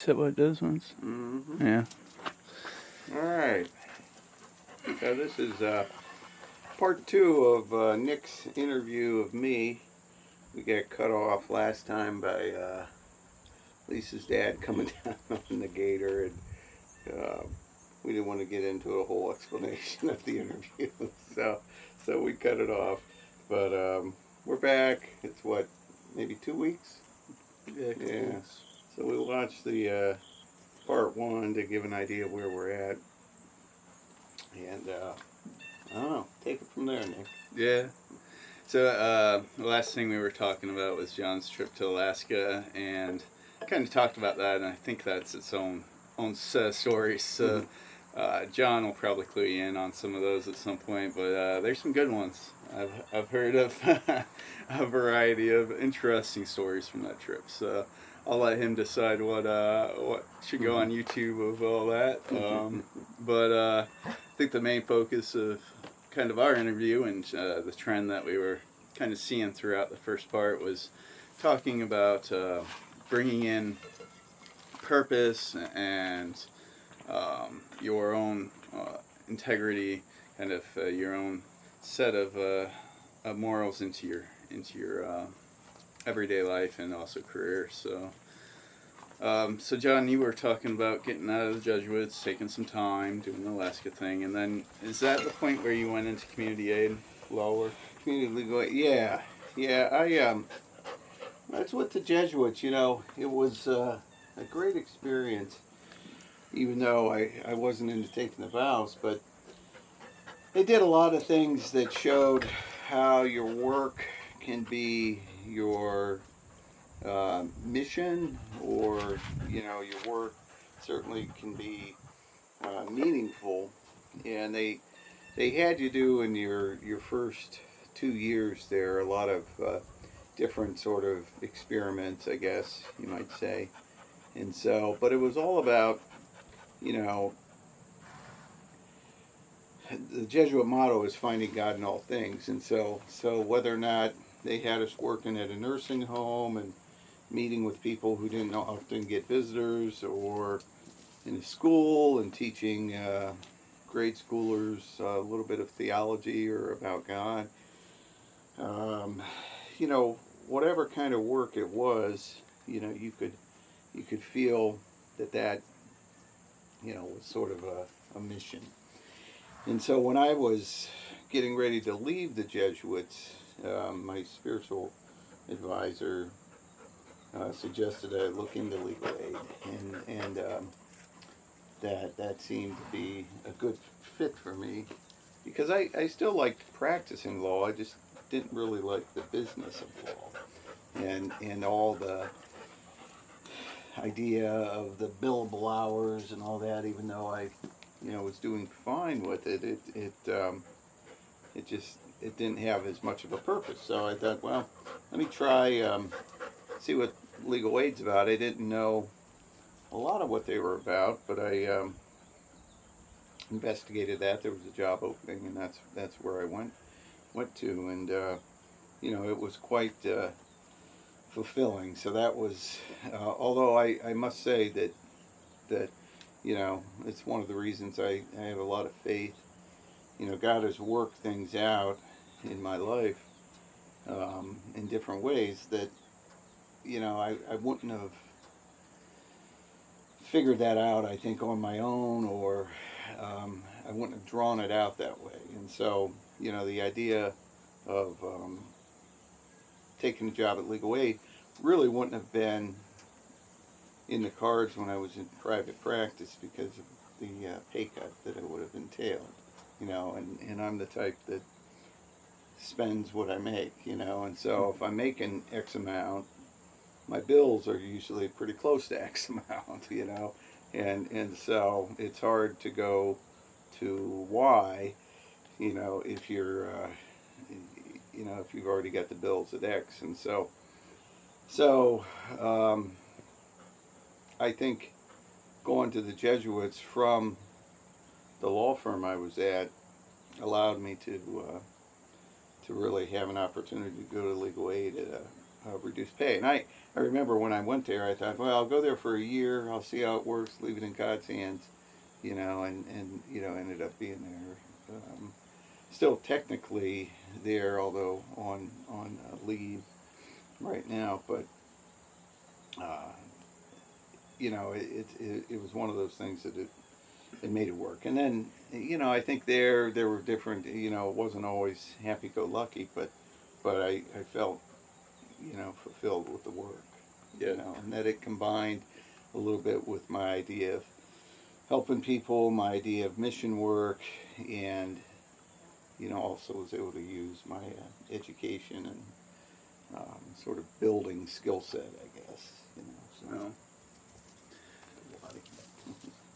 Is that what it does once? Mm-hmm. Yeah. All right. So this is part 2 of Nick's interview of me. We got cut off last time by Lisa's dad coming down on the gator, and we didn't want to get into a whole explanation of the interview, so we cut it off. But we're back. It's what, maybe 2 weeks? Yeah. So we'll watch the part 1 to give an idea of where we're at. And I don't know, take it from there, Nick. Yeah. So the last thing we were talking about was John's trip to Alaska, and kind of talked about that, and I think that's its own set of stories. So John will probably clue you in on some of those at some point, but there's some good ones. I've heard of a variety of interesting stories from that trip. So I'll let him decide what should go on YouTube of all that. But I think the main focus of kind of our interview and the trend that we were kind of seeing throughout the first part was talking about bringing in purpose and your own integrity, kind of your own set of morals into your everyday life and also career. So John, you were talking about getting out of the Jesuits, taking some time, doing the Alaska thing, and then is that the point where you went into community aid, law work? Community legal aid, yeah. I that's with the Jesuits. You know, it was a great experience, even though I wasn't into taking the vows, but they did a lot of things that showed how your work can be your mission, or your work certainly can be meaningful. And they had you do in your first 2 years there a lot of different sort of experiments, I guess you might say. And so, but it was all about, the Jesuit motto is finding God in all things. And so whether or not they had us working at a nursing home and meeting with people who didn't often get visitors, or in a school and teaching grade schoolers a little bit of theology or about God, whatever kind of work it was, you could feel that was sort of a mission. And so when I was getting ready to leave the Jesuits, my spiritual advisor suggested I look into legal aid, and that seemed to be a good fit for me, because I still liked practicing law. I just didn't really like the business of law, and all the idea of the billable hours and all that. Even though I was doing fine with it, it didn't have as much of a purpose. So I thought, well, let me try see what legal aid's about. I didn't know a lot of what they were about, but I investigated that. There was a job opening, and that's where I went to, and it was quite fulfilling. So that was, although I must say that it's one of the reasons I have a lot of faith. God has worked things out in my life in different ways that I wouldn't have figured that out, I think, on my own, or I wouldn't have drawn it out that way. And so the idea of taking a job at legal aid really wouldn't have been in the cards when I was in private practice, because of the pay cut that it would have entailed. And I'm the type that spends what I make, and so if I'm making X amount, my bills are usually pretty close to X amount, and so it's hard to go to Y, if you're, if you've already got the bills at X. And so I think going to the Jesuits from the law firm I was at allowed me to really have an opportunity to go to legal aid reduced pay. And I remember when I went there, I thought, well, I'll go there for a year, I'll see how it works, leave it in God's hands, and ended up being there. Still technically there, although on leave right now, but it was one of those things that it made it work. And then I think there were different, it wasn't always happy-go-lucky, but I felt fulfilled with the work. Yeah. And that it combined a little bit with my idea of helping people, my idea of mission work, and also was able to use my education and sort of building skill set, I guess. So. Well,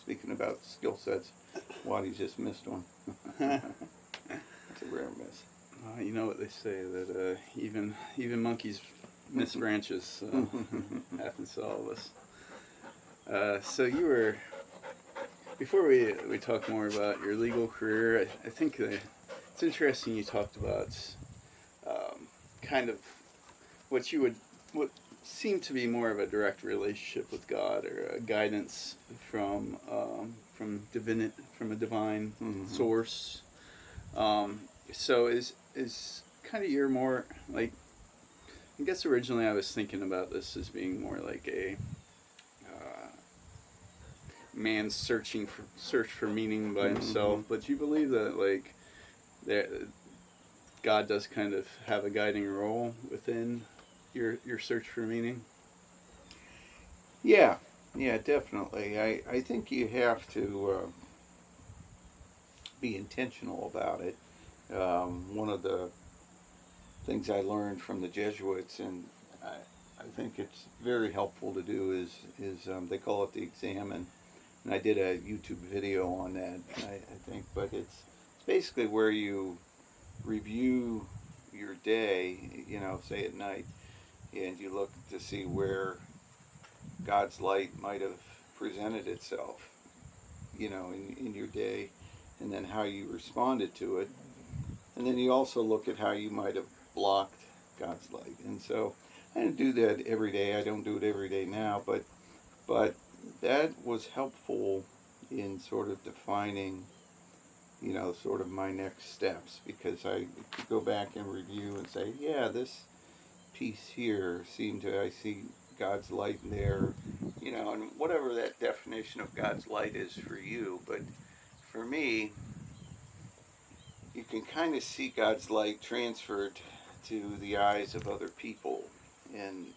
Speaking about skill sets, Waddy's just missed one. That's a rare miss. you know what they say, that even monkeys miss branches. Happens to all of us. So you were, before we talk more about your legal career, I think it's interesting you talked about kind of what seemed to be more of a direct relationship with God, or a guidance from a divine source. So is kind of your more like, I guess originally I was thinking about this as being more like a man's search for meaning by himself, but you believe that like God does kind of have a guiding role within your search for meaning? Yeah, definitely. I think you have to be intentional about it. One of the things I learned from the Jesuits, and I think it's very helpful to do, is they call it the examine. And I did a YouTube video on that, I think, but it's basically where you review your day, say at night, and you look to see where God's light might have presented itself, in your day, and then how you responded to it. And then you also look at how you might have blocked God's light. And so I didn't do that every day. I don't do it every day now, but that was helpful in sort of defining, sort of my next steps, because I could go back and review and say, yeah, this piece here I see God's light there, and whatever that definition of God's light is for you. But for me, you can kind of see God's light transferred to the eyes of other people, and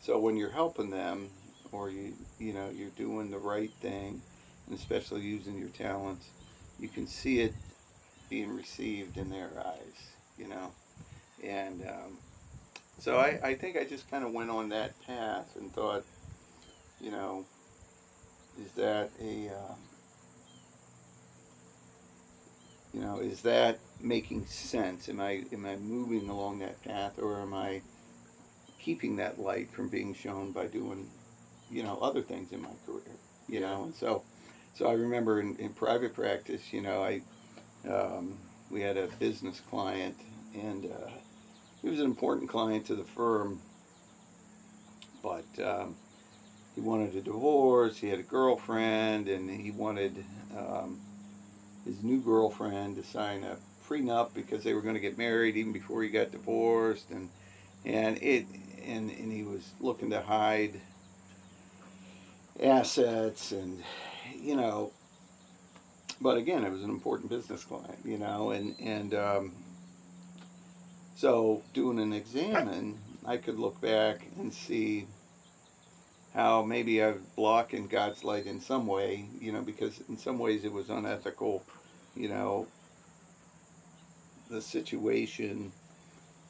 so when you're helping them, or you're doing the right thing, and especially using your talents, you can see it being received in their eyes, and so I think I just kind of went on that path and thought, is that is that making sense? Am I moving along that path, or am I keeping that light from being shown by doing, other things in my career, And so I remember in private practice, we had a business client, and he was an important client to the firm, but he wanted a divorce. He had a girlfriend, and he wanted his new girlfriend to sign a prenup because they were going to get married even before he got divorced, and he was looking to hide assets, and but again, it was an important business client, and so doing an examine, I could look back and see how maybe I was blocking God's light in some way, because in some ways it was unethical, the situation,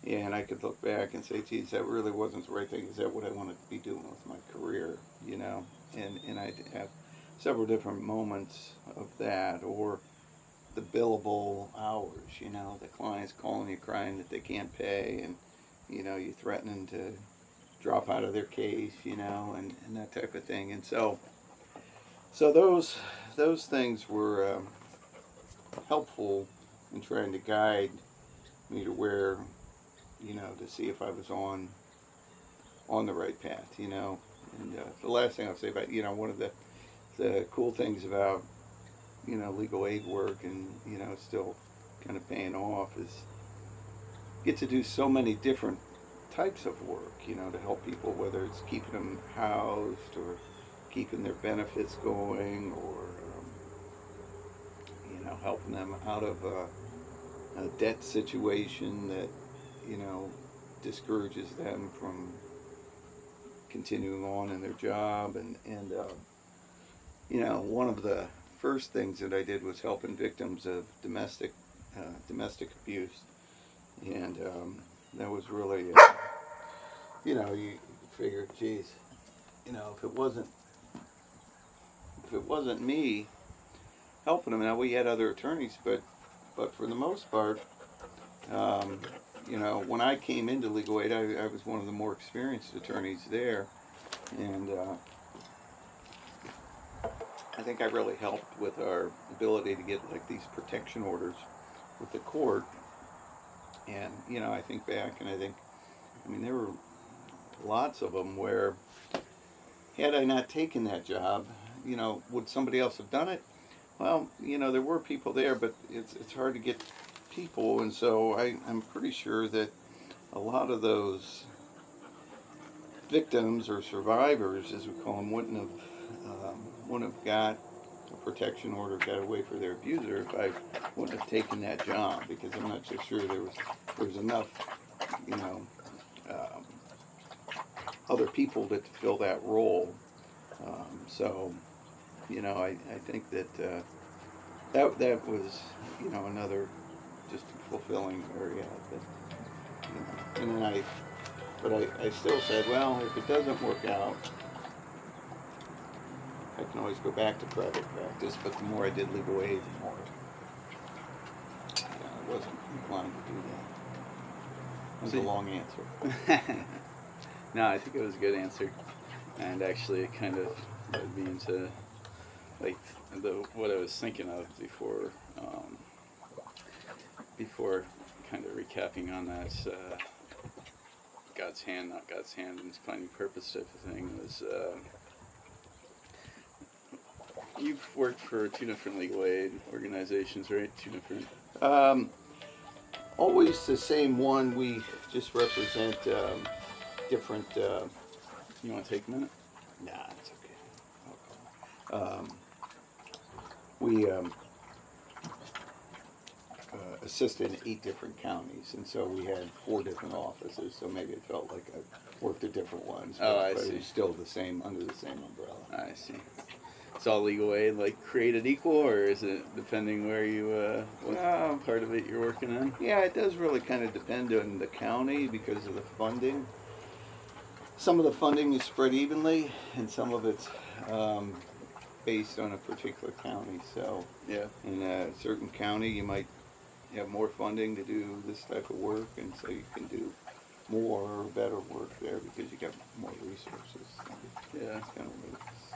and I could look back and say, geez, that really wasn't the right thing. Is that what I wanted to be doing with my career, and I'd have several different moments of that, or the billable hours, the client's calling you crying that they can't pay, and, you're threatening to drop out of their case, and that type of thing. And so those things were helpful in trying to guide me to where you know, to see if I was on the right path, you know. And the last thing I'll say about, you know, one of the cool things about, you know, legal aid work and, you know, still kind of paying off is get to do so many different types of work, you know, to help people, whether it's keeping them housed or keeping their benefits going or, you know, helping them out of a debt situation that, you know, discourages them from continuing on in their job. And you know, one of the first things that I did was helping victims of domestic abuse. And that was really, you know, you figure, geez, you know, if it wasn't me helping them, now we had other attorneys, but for the most part, you know, when I came into legal aid, I was one of the more experienced attorneys there, and I think I really helped with our ability to get like these protection orders with the court. And you know, I think back, and I mean, there were lots of them where, had I not taken that job, you know, would somebody else have done it? Well, you know, there were people there, but it's hard to get people, and so I'm pretty sure that a lot of those victims or survivors, as we call them, wouldn't have got a protection order, got away for their abuser if I wouldn't have taken that job, because I'm not so sure there was enough, you know, other people to fill that role. So, you know, I think that that was, you know, another just fulfilling area. But, you know, and then I still said, well, if it doesn't work out, I can always go back to private practice. But the more I did legal aid, the more, I wasn't inclined to do that. That was a long answer. No, I think it was a good answer, and actually it kind of led me into like what I was thinking of before kind of recapping on that God's hand, not God's hand, and finding purpose type of thing was you've worked for 2 different legal aid organizations, right? 2 different. Always the same one. We just represent different. You want to take a minute? Nah, it's okay. We assisted in 8 different counties, and so we had 4 different offices. So maybe it felt like I worked at different ones. I but see. It was still the same, under the same umbrella. I see. It's all legal aid, like created equal, or is it depending where you what part of it you're working in? Yeah, it does really kind of depend on the county because of the funding. Some of the funding is spread evenly, and some of it's based on a particular county. So, Yeah. in a certain county, you might have more funding to do this type of work, and so you can do more or better work there because you got more resources. Yeah. It's kind of what it's,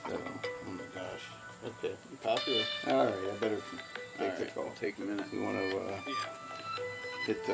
so, oh my gosh. Okay. Popular. All right, I better take the call. Take a minute. You want to hit